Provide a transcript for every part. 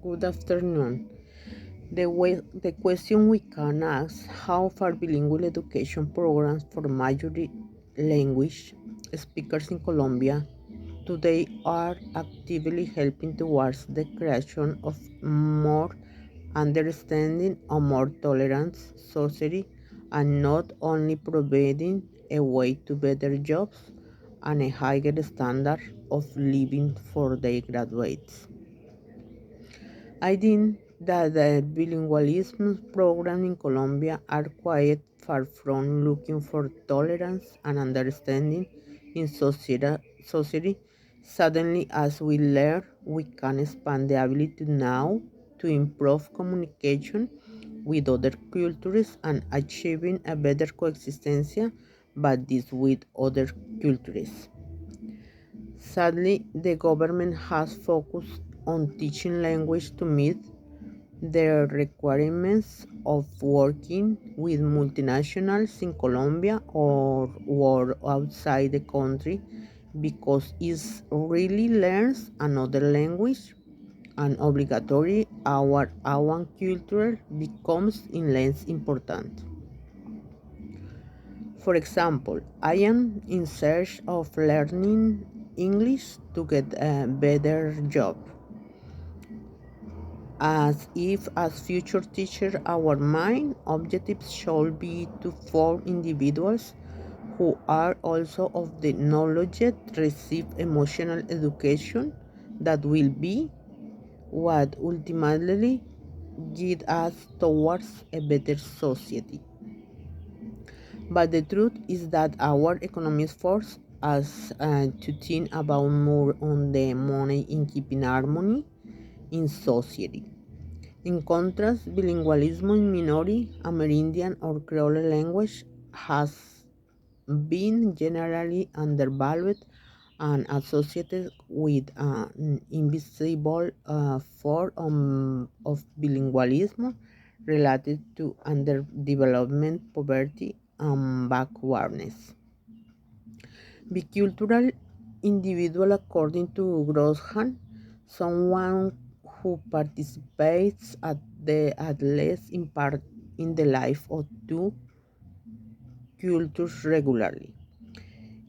Good afternoon. The question we can ask: how far bilingual education programs for majority language speakers in Colombia today are actively helping towards the creation of more understanding and more tolerant society, and not only providing a way to better jobs and a higher standard of living for their graduates. I think that the bilingualism program in Colombia are quite far from looking for tolerance and understanding in society. Suddenly, as we learn, we can expand the ability now to improve communication with other cultures and achieving a better coexistence, but this with other cultures. Sadly, the government has focused on teaching language to meet the requirements of working with multinationals in Colombia or outside the country, because it really learns another language and obligatory our culture becomes in less important. For example, I am in search of learning English to get a better job. As if as future teacher our main objectives should be to form individuals who are also of the knowledge receive emotional education that will be what ultimately guide us towards a better society. But the truth is that our economics force us to think about more on the money in keeping harmony in society. In contrast, bilingualism in minority, Amerindian, or Creole language has been generally undervalued and associated with an invisible form of bilingualism related to underdevelopment, poverty, and backwardness. Bicultural individual, according to Grosjean, someone who participates at least in part in the life of two cultures regularly.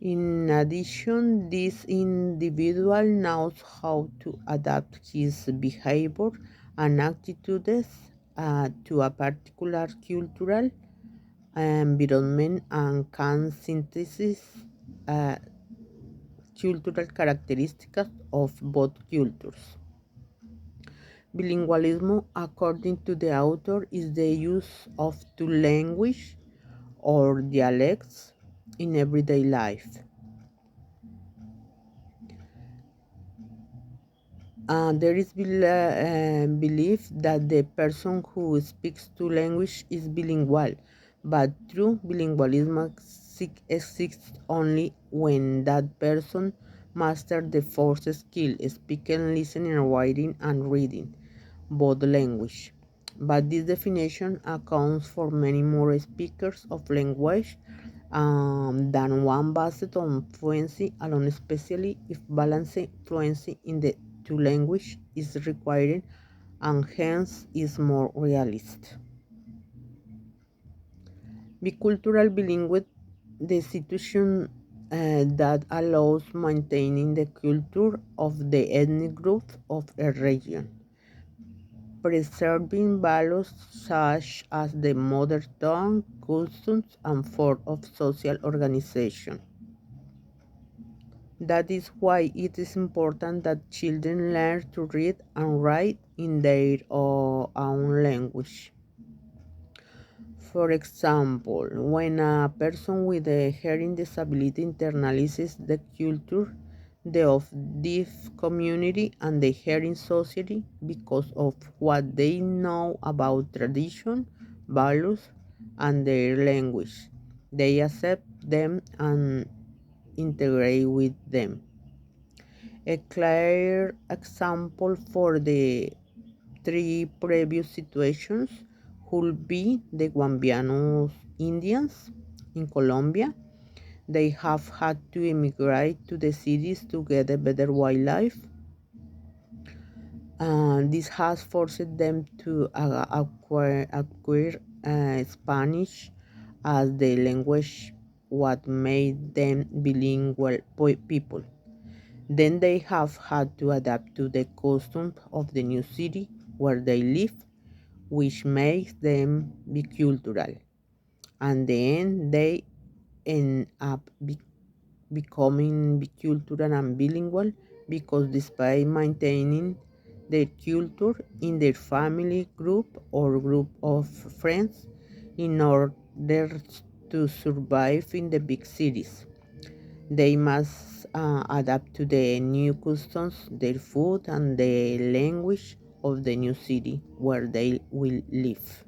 In addition, this individual knows how to adapt his behavior and attitudes to a particular cultural environment and can synthesize uh, cultural characteristics of both cultures. Bilingualism, according to the author, is the use of two languages or dialects in everyday life. There is belief that the person who speaks two languages is bilingual, but true bilingualism exists only when that person masters the fourth skill: speaking, listening, writing, and reading both language. But this definition accounts for many more speakers of language than one based on fluency alone, especially if balancing fluency in the two language is required and hence is more realist. Bicultural bilingual, the situation that allows maintaining the culture of the ethnic group of a region, preserving values such as the mother tongue, customs, and form of social organization. That is why it is important that children learn to read and write in their own language. For example, when a person with a hearing disability internalizes the culture the of deaf community and the hearing society because of what they know about tradition, values, and their language, they accept them and integrate with them. A clear example for the three previous situations would be the Guambianos Indians in Colombia. They have had to immigrate to the cities to get a better wildlife. This has forced them to acquire Spanish as the language what made them bilingual people. Then they have had to adapt to the customs of the new city where they live, which makes them bicultural. And then they end up becoming bicultural and bilingual because despite maintaining their culture in their family group or group of friends in order to survive in the big cities, they must adapt to the new customs, their food, and the language of the new city where they will live.